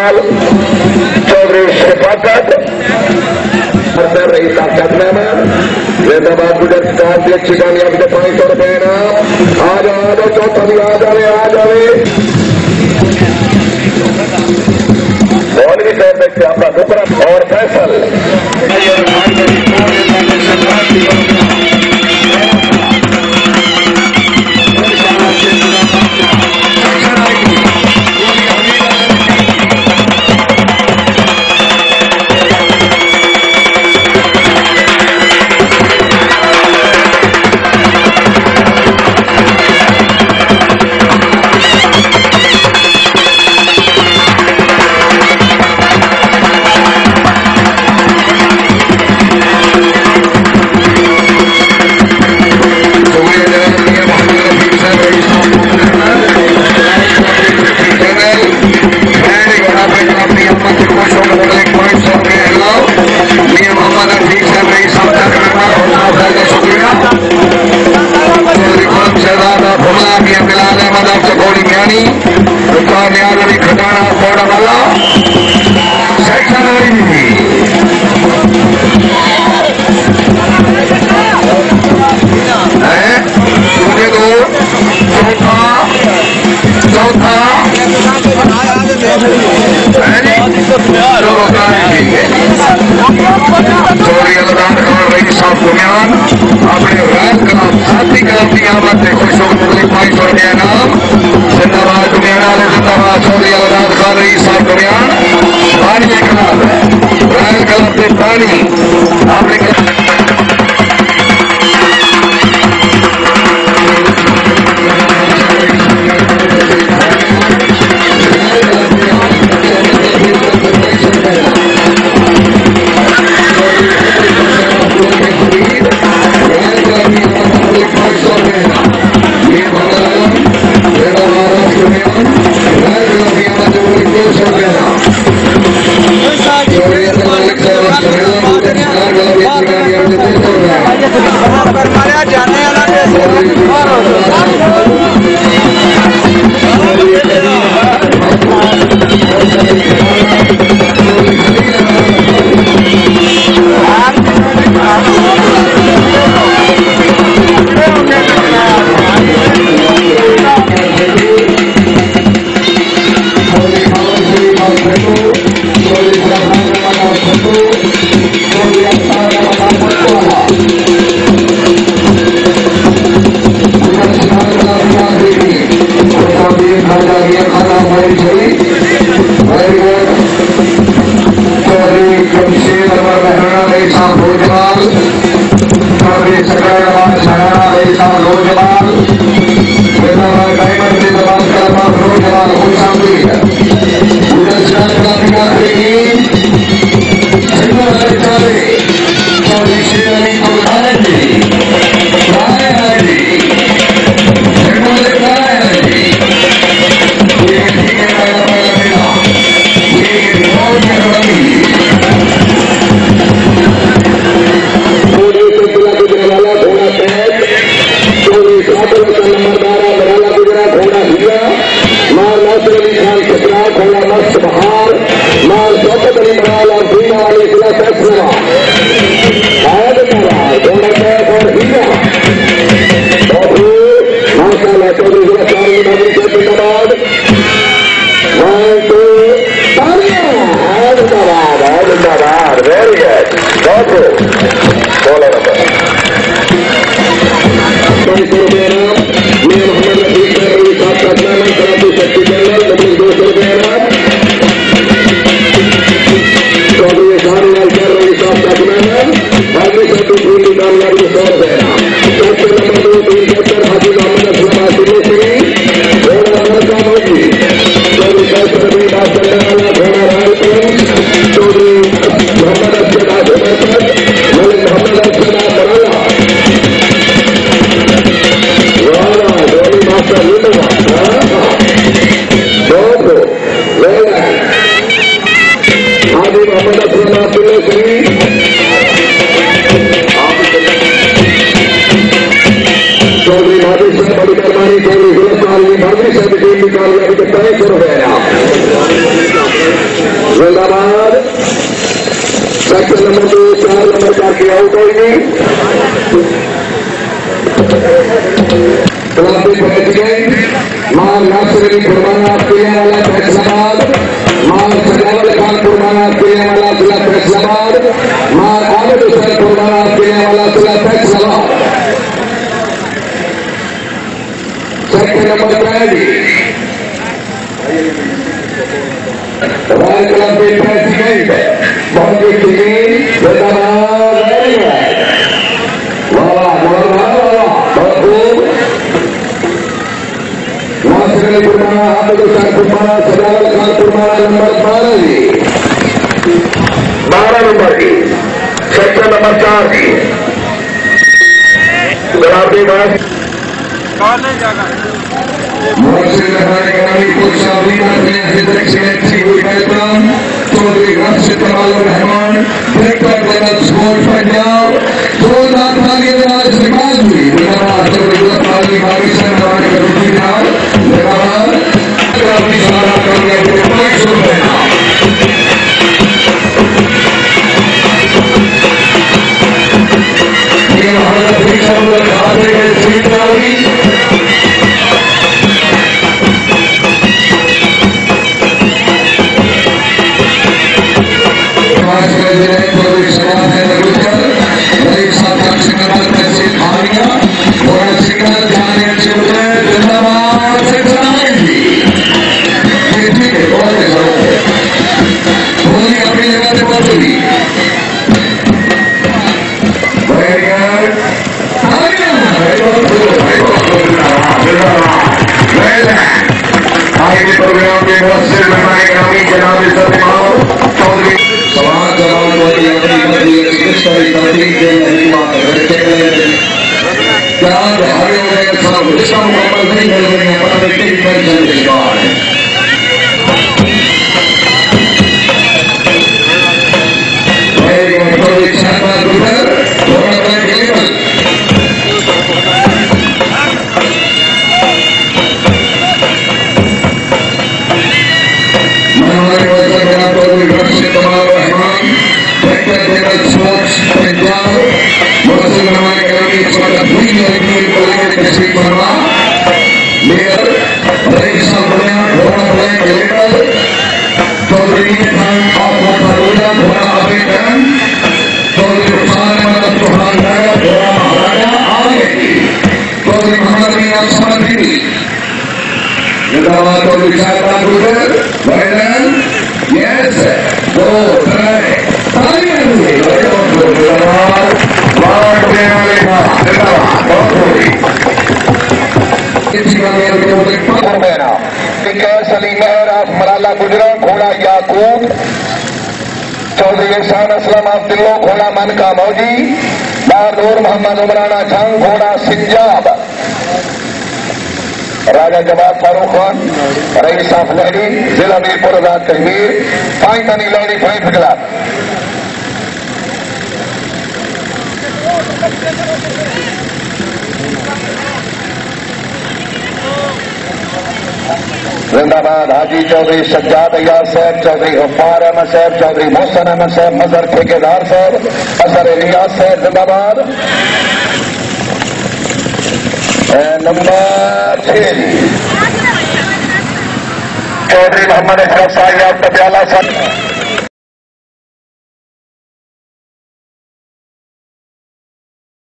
नौजवान चौधरी शफाकत सर रही साक्षात्कार जैदाबाद गुजरात की अच्छी कामयाबी से 500 रुपए ना आ जाओ चौथा भी आ जावे मौलवी साहब में आपका मुकरम और फैसल अपने राज कलाम साथी कलाम की आमद से खुश होकर 500 रुपया नाम जिंदाबाद दुनिया जिंदाबाद चौधरी अवराज खान रही साहब दुनियान पानी के खिलाफ है राज कलाम से पानी आपने कामयाबी के 500 रुपए जिंदाबाद। सेक्टर नंबर 2 4 नंबर का की आउट होगी। पहुंच गए मां नासिर अली फरमाना पीने वाला फैसलाबाद, मां सजावत खान फरमाना पीने वाला जिला फैसलाबाद, मां आबिद हुसैन फरमाना पीने वाला जिला Faisalabad. Sector number 5 royal club के प्रेसिडेंट बहुत ही जिंदाबाद। वाह बहुत खूब। नासिर अली फरमाना, आबिद हुसैन फरमाना, सजावत खान फरमाना नंबर 12 नंबर की सेक्टर नंबर 4 की गुलाबी बात Chaudhry Rashid Rehman director general sport Punjab 2000 निकाल हुई प्रोग्राम के मुअस्सिर मेहमान गिरामी जनाब चौधरी सवाल जवाब किस तरह तकलीफ क्या हरे हो गए सब इसका मुकम्मल नहीं मिल रही है पता नहीं टेंशन के बाद मराला गुजरा घोड़ा याकूब चौधरी एहसान असलम ऑफ दिल्लो घोड़ा मन का मौजी बार नूर मोहम्मद उमराना जंग घोड़ा सिंजाब राजा जवाब फारूक खान रईस ऑफ लहरी जिला मीरपुर आजाद कश्मीर फाइनली लहरी फाइट खिलाफ जिंदाबाद। हाजी चौधरी सज्जाद अय्याज साहब, चौधरी गफ्फार अहमद साहब, चौधरी मोहसन अहमद साहब, मजहर ठेकेदार साहब, असर इलियास साहब जिंदाबाद। नंबर 6 चौधरी मोहम्मद अशरफ साहब पटियाला साहब।